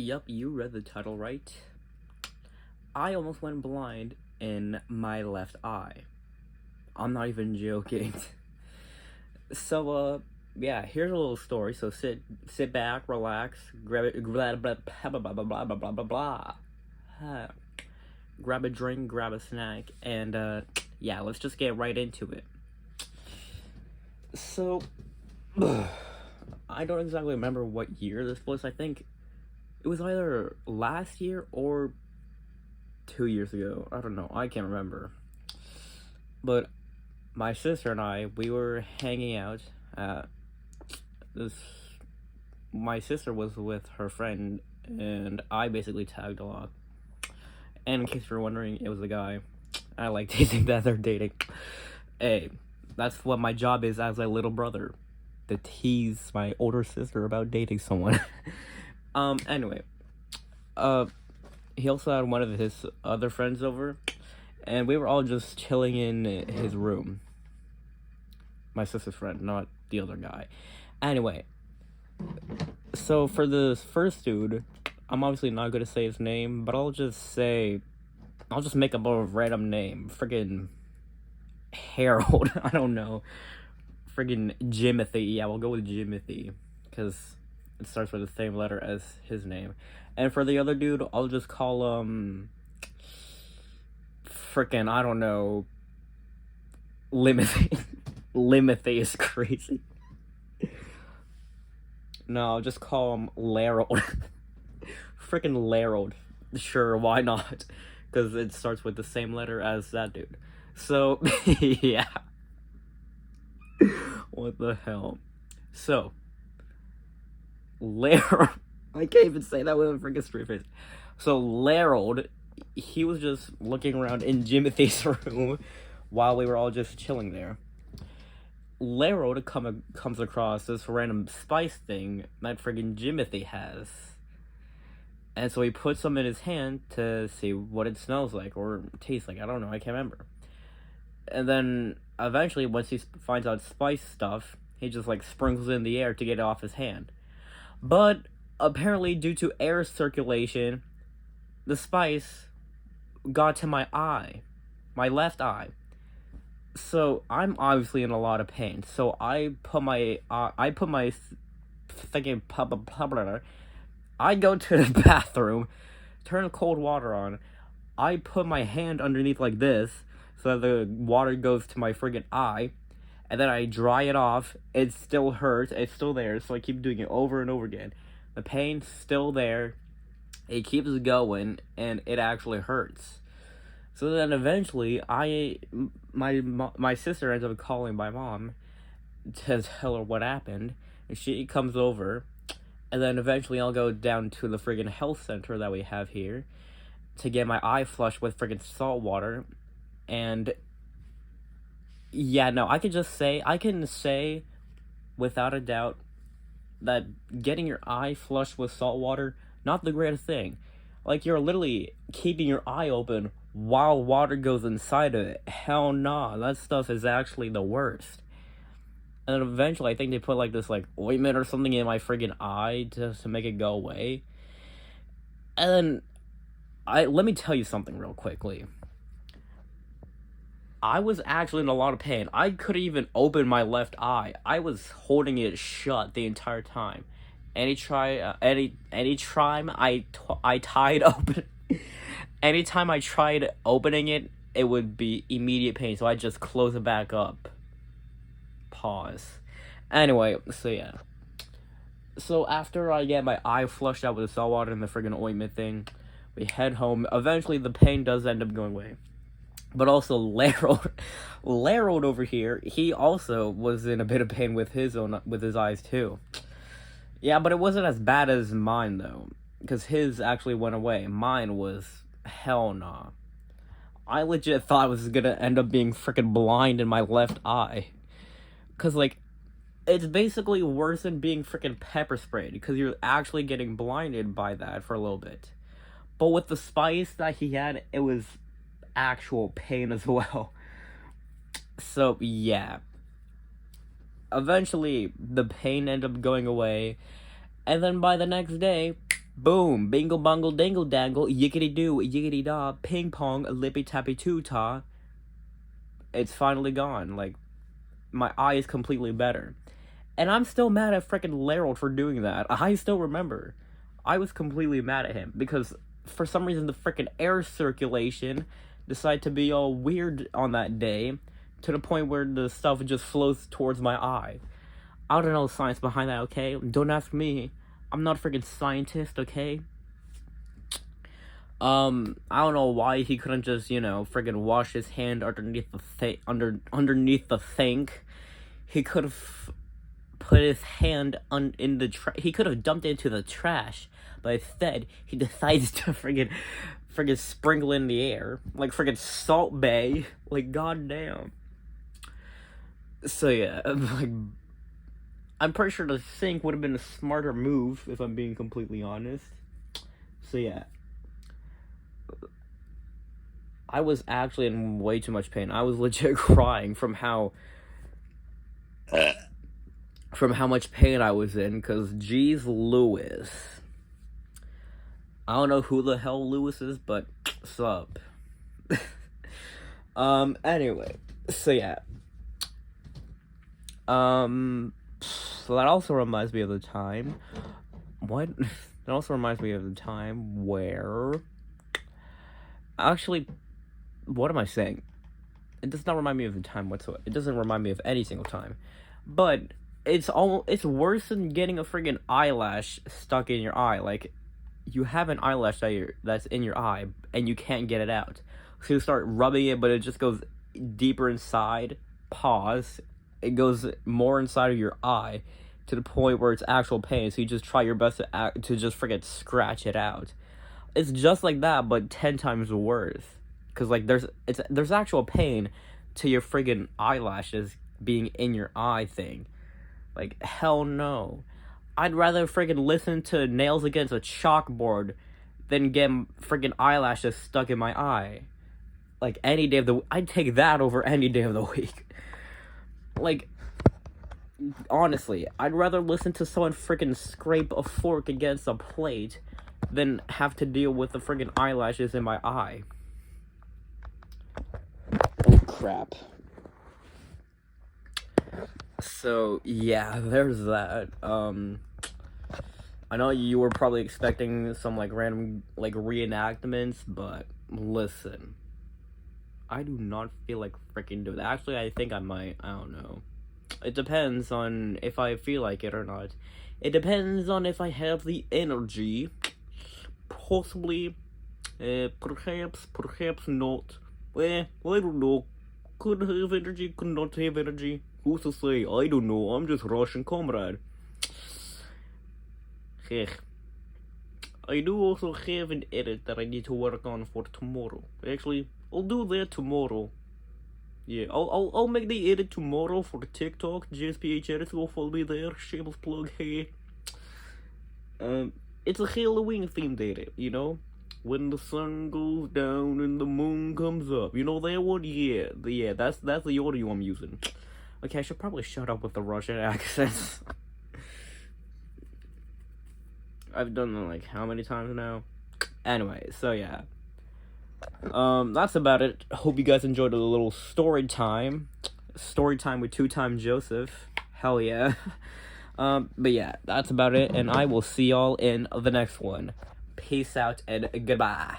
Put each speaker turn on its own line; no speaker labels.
Yup, you read the title right. I almost went blind in my left eye. I'm not even joking. So, yeah, here's a little story. So sit back, relax, grab it, blah blah blah blah blah blah blah blah blah. Grab a drink, grab a snack, and yeah, let's just get right into it. So, I don't exactly remember what year this was. I think it was either last year or 2 years ago. I don't know. I can't remember. But my sister and I, we were hanging out at this. My sister was with her friend, and I basically tagged along. And in case you're wondering, it was a guy. I like teasing that they're dating. Hey, that's what my job is as a little brother. To tease my older sister about dating someone. Anyway. He also had one of his other friends over. And we were all just chilling in his room. My sister's friend, not the other guy. Anyway. So for this first dude, I'm obviously not going to say his name, but I'll just make up a random name. Friggin' Harold. I don't know. Friggin' Jimothy. Yeah, we'll go with Jimothy. Because it starts with the same letter as his name. And for the other dude, I'll just call him... Frickin', I don't know... Limothy. Limothy is crazy. No, I'll just call him Larold. Frickin' Larold. Sure, why not? Because it starts with the same letter as that dude. So, yeah. What the hell? So, Larold. I can't even say that with a freaking straight face. So, Larold, he was just looking around in Jimothy's room while we were all just chilling there. Larold comes across this random spice thing that friggin' Jimothy has. And so he puts some in his hand to see what it smells like or tastes like. I don't know, I can't remember. And then eventually, once he finds out spice stuff, he just like sprinkles it in the air to get it off his hand. But apparently, due to air circulation, the spice got to my eye, my left eye. So I'm obviously in a lot of pain. So I put my thinking I go to the bathroom, turn cold water on. I put my hand underneath like this so that the water goes to my friggin' eye, and then I dry it off. It still hurts. It's still there. So I keep doing it over and over again. The pain's still there. It keeps going, and it actually hurts. So then eventually, my sister ends up calling my mom to tell her what happened. And she comes over, and then eventually I'll go down to the friggin' health center that we have here to get my eye flushed with friggin' salt water. And yeah, no, I can say without a doubt that getting your eye flushed with salt water, not the greatest thing. Like, you're literally keeping your eye open while water goes inside of it. Hell nah, that stuff is actually the worst. And then eventually, I think they put like this like ointment or something in my friggin' eye to make it go away. And then, let me tell you something real quickly. I was actually in a lot of pain. I couldn't even open my left eye. I was holding it shut the entire time. Anytime I tried open, anytime I tried opening it, it would be immediate pain. So I just close it back up. Pause. Anyway, so yeah. So after I get my eye flushed out with the salt water and the friggin' ointment thing, we head home. Eventually, the pain does end up going away. But also, Larold over here, he also was in a bit of pain with his eyes too. Yeah, but it wasn't as bad as mine though, because his actually went away. Mine was hell nah. I legit thought I was gonna end up being freaking blind in my left eye, cause like, it's basically worse than being freaking pepper sprayed, because you're actually getting blinded by that for a little bit. But with the spice that he had, it was actual pain as well. So yeah, eventually the pain ended up going away, and then by the next day Boom, bingle bungle dangle dangle, yiggity doo, yiggity da, ping pong, lippy tappy too ta. It's finally gone. Like, my eye is completely better. And I'm still mad at frickin' Larold for doing that. I still remember. I was completely mad at him because for some reason the frickin' air circulation decided to be all weird on that day to the point where the stuff just flows towards my eye. I don't know the science behind that, okay? Don't ask me. I'm not a freaking scientist, okay? I don't know why he couldn't just, friggin' wash his hand underneath the underneath the sink. He could have put his hand in the he could have dumped it into the trash, but instead he decides to friggin' sprinkle in the air like friggin' Salt Bay. Like, goddamn. So yeah, like, I'm pretty sure the sink would have been a smarter move if I'm being completely honest. So yeah. I was actually in way too much pain. I was legit crying from how much pain I was in, because geez Louis. I don't know who the hell Lewis is, but sup. Anyway, so yeah. So that also reminds me of the time. What? That also reminds me of the time where... Actually, what am I saying? It does not remind me of the time whatsoever. It doesn't remind me of any single time. But it's worse than getting a friggin' eyelash stuck in your eye. Like, you have an eyelash that's in your eye, and you can't get it out. So you start rubbing it, but it just goes deeper inside. Pause. It goes more inside of your eye to the point where it's actual pain. So you just try your best to just friggin' scratch it out. It's just like that, but 10 times worse. Cause like there's actual pain to your friggin' eyelashes being in your eye thing. Like, hell no. I'd rather friggin' listen to Nails Against a Chalkboard than get friggin' eyelashes stuck in my eye. Like, any day of the I'd take that over any day of the week. Like, honestly, I'd rather listen to someone friggin' scrape a fork against a plate than have to deal with the friggin' eyelashes in my eye. Oh, crap. So, yeah, there's that. I know you were probably expecting some, like, random, like, reenactments, but listen. I do not feel like freaking doing that. Actually, I think I might. I don't know. It depends on if I feel like it or not. It depends on if I have the energy. Possibly. Perhaps not. I don't know. Could have energy, could not have energy. Who's to say? I don't know. I'm just Russian comrade. Heck. I do also have an edit that I need to work on for tomorrow. Actually, I'll do that tomorrow. Yeah, I'll make the edit tomorrow for TikTok. JSPH edit will follow me there. Shameless plug. Hey. It's a Halloween themed edit, you know? When the sun goes down and the moon comes up. You know that one? Yeah, that's the audio I'm using. Okay, I should probably shut up with the Russian accents. I've done them like how many times now? Anyway, so yeah. That's about it. Hope you guys enjoyed a little story time. Story time with two-time Joseph. Hell yeah. But yeah, that's about it, and I will see y'all in the next one. Peace out and goodbye.